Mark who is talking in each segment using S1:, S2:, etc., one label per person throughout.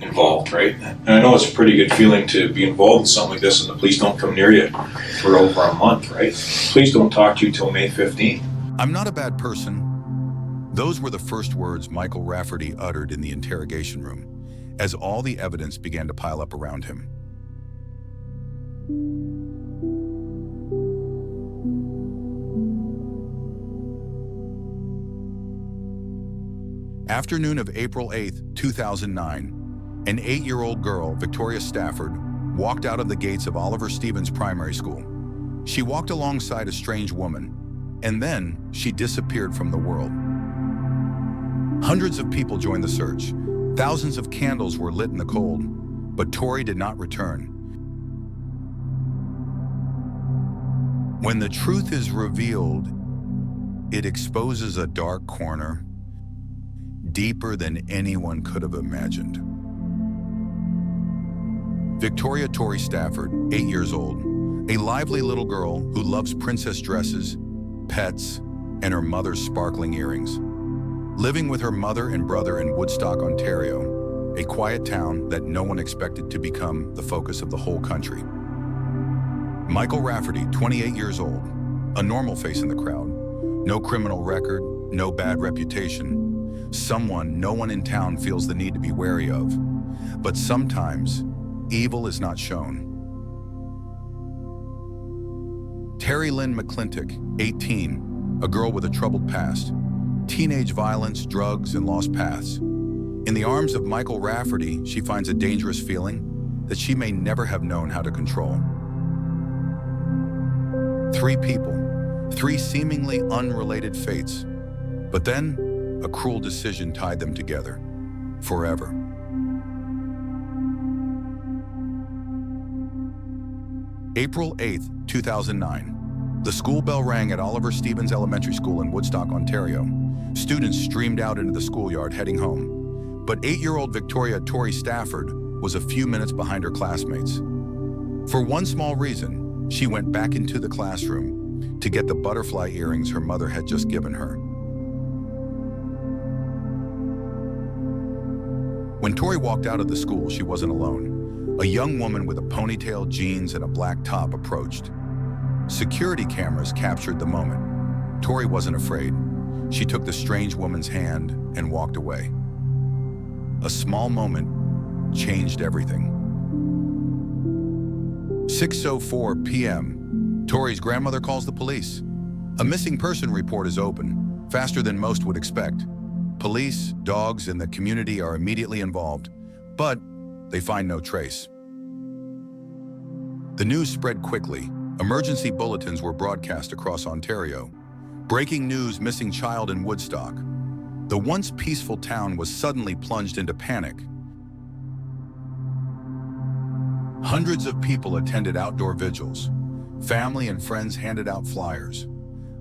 S1: involved, right? And I know it's a pretty good feeling to be involved in something like this and the police don't come near you for over a month, right? Police don't talk to you till May 15th.
S2: I'm not a bad person. Those were the first words Michael Rafferty uttered in the interrogation room, as all the evidence began to pile up around him. Afternoon of April 8th, 2009, an 8-year-old girl, Tori Stafford, walked out of the gates of Oliver Stevens Primary School. She walked alongside a strange woman, and then she disappeared from the world. Hundreds of people joined the search. Thousands of candles were lit in the cold, but Tori did not return. When the truth is revealed, it exposes a dark corner deeper than anyone could have imagined. Victoria Tori Stafford, 8 years old, a lively little girl who loves princess dresses, pets, and her mother's sparkling earrings. Living with her mother and brother in Woodstock, Ontario, a quiet town that no one expected to become the focus of the whole country. Michael Rafferty, 28 years old, a normal face in the crowd, no criminal record, no bad reputation, someone no one in town feels the need to be wary of. But sometimes, evil is not shown. Terri-Lynne McClintock, 18, a girl with a troubled past, teenage violence, drugs, and lost paths. In the arms of Michael Rafferty, she finds a dangerous feeling that she may never have known how to control. 3 people, 3 seemingly unrelated fates, but then a cruel decision tied them together, forever. April 8th, 2009. The school bell rang at Oliver Stevens Elementary School in Woodstock, Ontario. Students streamed out into the schoolyard heading home. But 8-year-old Victoria Tori Stafford was a few minutes behind her classmates. For one small reason, she went back into the classroom to get the butterfly earrings her mother had just given her. When Tori walked out of the school, she wasn't alone. A young woman with a ponytail, jeans, and a black top approached. Security cameras captured the moment. Tori wasn't afraid. She took the strange woman's hand and walked away. A small moment changed everything. 6:04 p.m. Tori's grandmother calls the police. A missing person report is open, faster than most would expect. Police, dogs, and the community are immediately involved, but they find no trace. The news spread quickly. Emergency bulletins were broadcast across Ontario. Breaking news: missing child in Woodstock. The once peaceful town was suddenly plunged into panic. Hundreds of people attended outdoor vigils. Family and friends handed out flyers.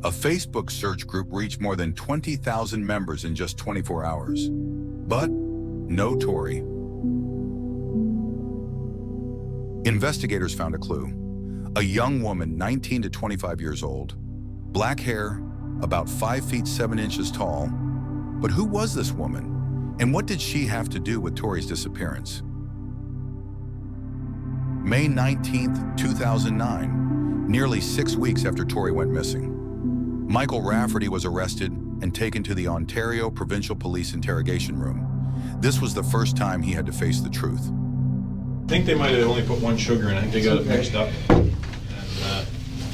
S2: A Facebook search group reached more than 20,000 members in just 24 hours. But no Tori. Investigators found a clue. A young woman, 19 to 25 years old, black hair, about 5 feet 7 inches tall. But who was this woman? And what did she have to do with Tori's disappearance? May 19th, 2009, nearly 6 weeks after Tori went missing. Michael Rafferty was arrested and taken to the Ontario Provincial Police Interrogation Room. This was the first time he had to face the truth.
S1: I think they might have only put 1 sugar in. I think they got it mixed up. And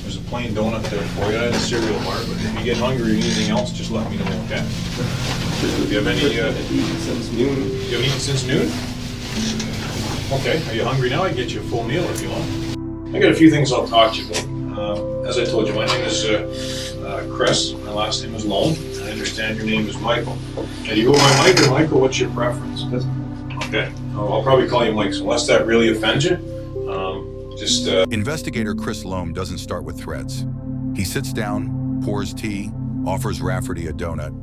S1: there's a plain donut there for you. I had a cereal bar, but if you get hungry or anything else, just let me know, okay? Do you have any,
S3: Since noon.
S1: you haven't eaten since noon? Okay, are you hungry now? I can get you a full meal if you want. I got a few things I'll talk to you about. As I told you, my name is Chris. My last name is Lone. I understand your name is Michael. Now, do you go by Mike or Michael? What's your preference? Okay. I'll probably call you Mike, so unless that really offends you,
S2: Investigator Chris Loam doesn't start with threats. He sits down, pours tea, offers Rafferty a donut,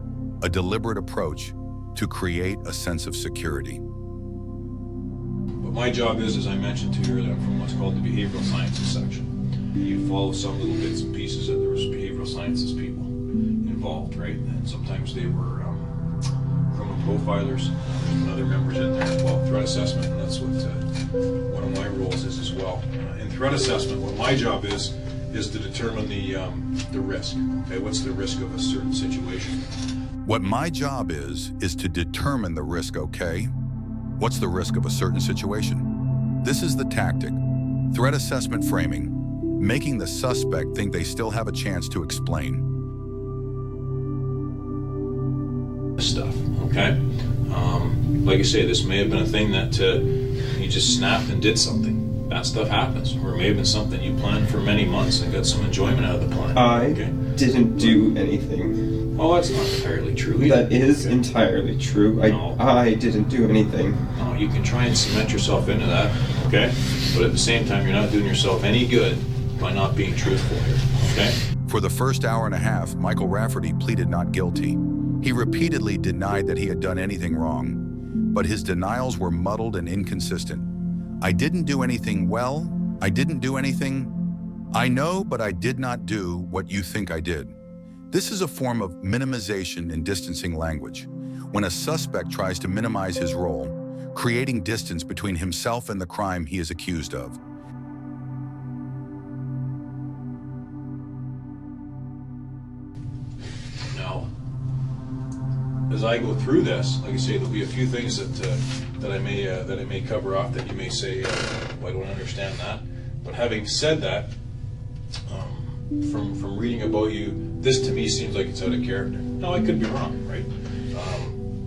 S2: a deliberate approach to create a sense of security.
S1: But my job is, as I mentioned to you earlier, I'm from what's called the behavioral sciences section. You follow some little bits and pieces that there was behavioral sciences people involved, right? And sometimes they were criminal profilers. There's been other members in there as well. Threat assessment, and that's what one of my roles is as well. In threat assessment, what my job is to determine the risk. Okay, what's the risk of a certain situation?
S2: What my job is to determine the risk, okay? What's the risk of a certain situation? This is the tactic. Threat assessment framing, making the suspect think they still have a chance to explain.
S1: Stuff, okay? Like I say, this may have been a thing that you just snapped and did something. That stuff happens. Or it may have been something you planned for many months and got some enjoyment out of the plan.
S3: I
S1: okay?
S3: didn't do anything.
S1: Well, that's not entirely true either.
S3: That is entirely true.
S1: No.
S3: I didn't do anything.
S1: No, you can try and cement yourself into that, okay? But at the same time, you're not doing yourself any good by not being truthful here, okay?
S2: For the first hour and a half, Michael Rafferty pleaded not guilty. He repeatedly denied that he had done anything wrong, but his denials were muddled and inconsistent. I didn't do anything well. I didn't do anything. I know, but I did not do what you think I did. This is a form of minimization and distancing language. When a suspect tries to minimize his role, creating distance between himself and the crime he is accused of.
S1: Now, as I go through this, like I say, there'll be a few things that I may cover off that you may say, well, I don't understand that. But having said that, from reading about you, this to me seems like it's out of character. Now, I could be wrong, right?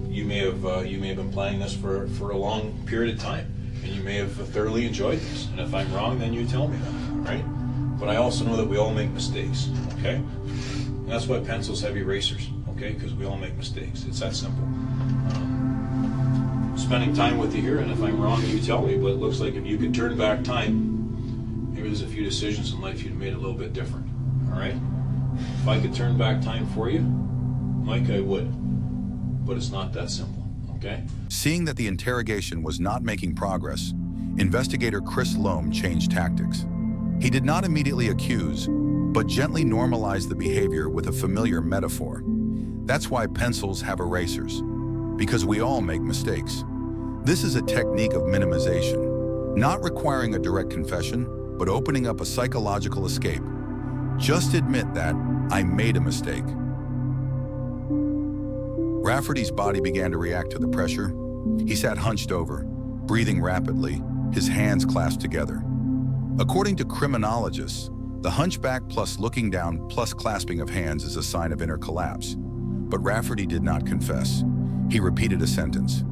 S1: You may have been planning this for a long period of time, and you may have thoroughly enjoyed this. And if I'm wrong, then you tell me that, right? But I also know that we all make mistakes, okay? And that's why pencils have erasers, okay? Because we all make mistakes. It's that simple. Spending time with you here, and if I'm wrong, you tell me. But it looks like if you could turn back time, maybe there's a few decisions in life you'd have made a little bit different. All right? If I could turn back time for you, Mike, I would. But it's not that simple, okay?
S2: Seeing that the interrogation was not making progress, investigator Chris Loam changed tactics. He did not immediately accuse, but gently normalized the behavior with a familiar metaphor. That's why pencils have erasers, because we all make mistakes. This is a technique of minimization, not requiring a direct confession, but opening up a psychological escape. Just admit that I made a mistake. Rafferty's body began to react to the pressure. He sat hunched over, breathing rapidly, his hands clasped together. According to criminologists, the hunchback plus looking down plus clasping of hands is a sign of inner collapse. But Rafferty did not confess. He repeated a sentence.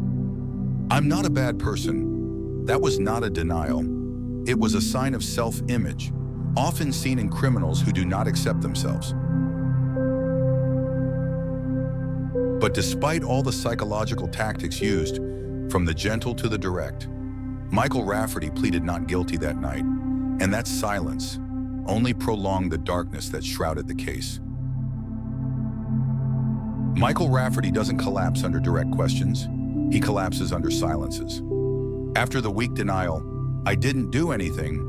S2: I'm not a bad person. That was not a denial. It was a sign of self-image, often seen in criminals who do not accept themselves. But despite all the psychological tactics used, from the gentle to the direct, Michael Rafferty pleaded not guilty that night, and that silence only prolonged the darkness that shrouded the case. Michael Rafferty doesn't collapse under direct questions. He collapses under silences. After the weak denial, I didn't do anything,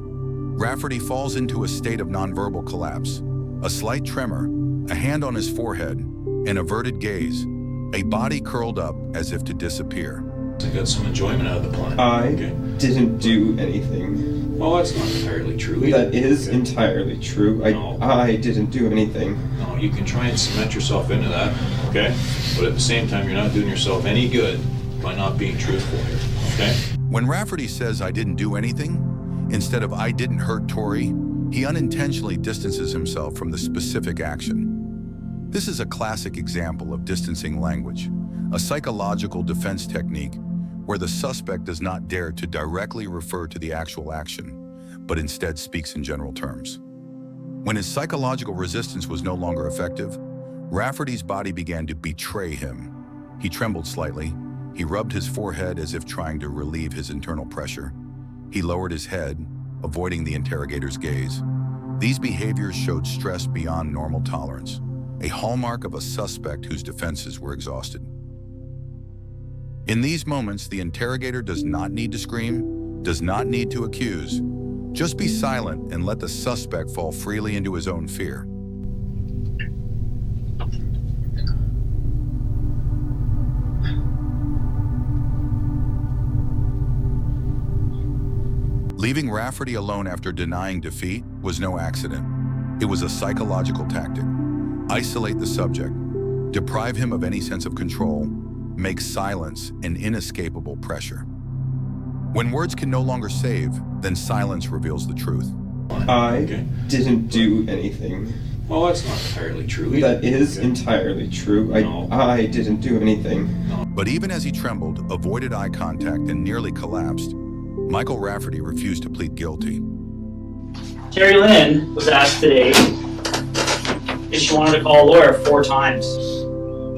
S2: Rafferty falls into a state of nonverbal collapse. A slight tremor, a hand on his forehead, an averted gaze, a body curled up as if to disappear.
S1: I got some enjoyment out of the plan.
S3: I
S1: okay?
S3: didn't do anything.
S1: Well, that's not entirely true either.
S3: That is entirely true.
S1: No.
S3: I didn't do anything.
S1: No, you can try and cement yourself into that, okay? But at the same time, you're not doing yourself any good by not being truthful here, okay?
S2: When Rafferty says I didn't do anything, instead of I didn't hurt Tori, he unintentionally distances himself from the specific action. This is a classic example of distancing language, a psychological defense technique where the suspect does not dare to directly refer to the actual action, but instead speaks in general terms. When his psychological resistance was no longer effective, Rafferty's body began to betray him. He trembled slightly. He rubbed his forehead as if trying to relieve his internal pressure. He lowered his head, avoiding the interrogator's gaze. These behaviors showed stress beyond normal tolerance, a hallmark of a suspect whose defenses were exhausted. In these moments, the interrogator does not need to scream, does not need to accuse. Just be silent and let the suspect fall freely into his own fear. Leaving Rafferty alone after denying defeat was no accident. It was a psychological tactic. Isolate the subject, deprive him of any sense of control, make silence an inescapable pressure. When words can no longer save, then silence reveals the truth.
S3: I didn't do anything.
S1: Well, that's not entirely true.
S3: That is entirely true. I didn't do anything.
S2: But even as he trembled, avoided eye contact, and nearly collapsed, Michael Rafferty refused to plead guilty.
S4: Terri-Lynne was asked today if she wanted to call a lawyer 4 times.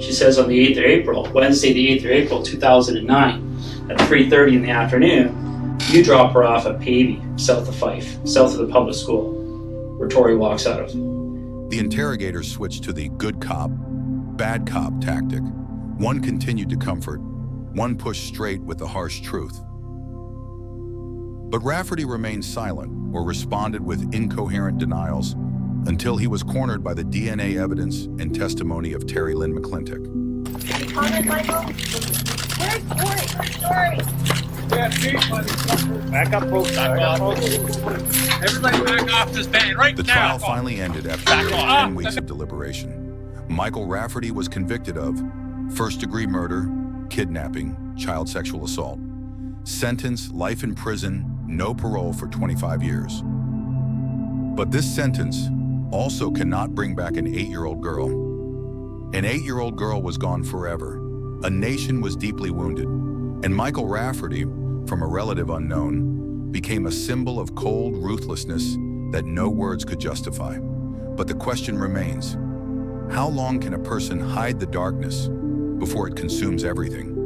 S4: She says on the 8th of April, Wednesday the 8th of April, 2009, at 3:30 in the afternoon, you drop her off at Pavey, south of Fife, south of the public school, where Tori walks out of.
S2: The interrogators switched to the good cop, bad cop tactic. One continued to comfort, one pushed straight with the harsh truth. But Rafferty remained silent or responded with incoherent denials until he was cornered by the DNA evidence and testimony of Terri-Lynne McClintock.
S5: Any comment, Michael? Where's Tori?
S6: Back up, folks. Back off. Everybody back off this band right now.
S2: The trial finally ended after nearly 10 weeks of deliberation. Michael Rafferty was convicted of first-degree murder, kidnapping, child sexual assault. Sentence, life in prison, no parole for 25 years. But this sentence also cannot bring back an 8-year-old girl. An 8-year-old girl was gone forever. A nation was deeply wounded. And Michael Rafferty, from a relative unknown, became a symbol of cold ruthlessness that no words could justify. But the question remains, how long can a person hide the darkness before it consumes everything?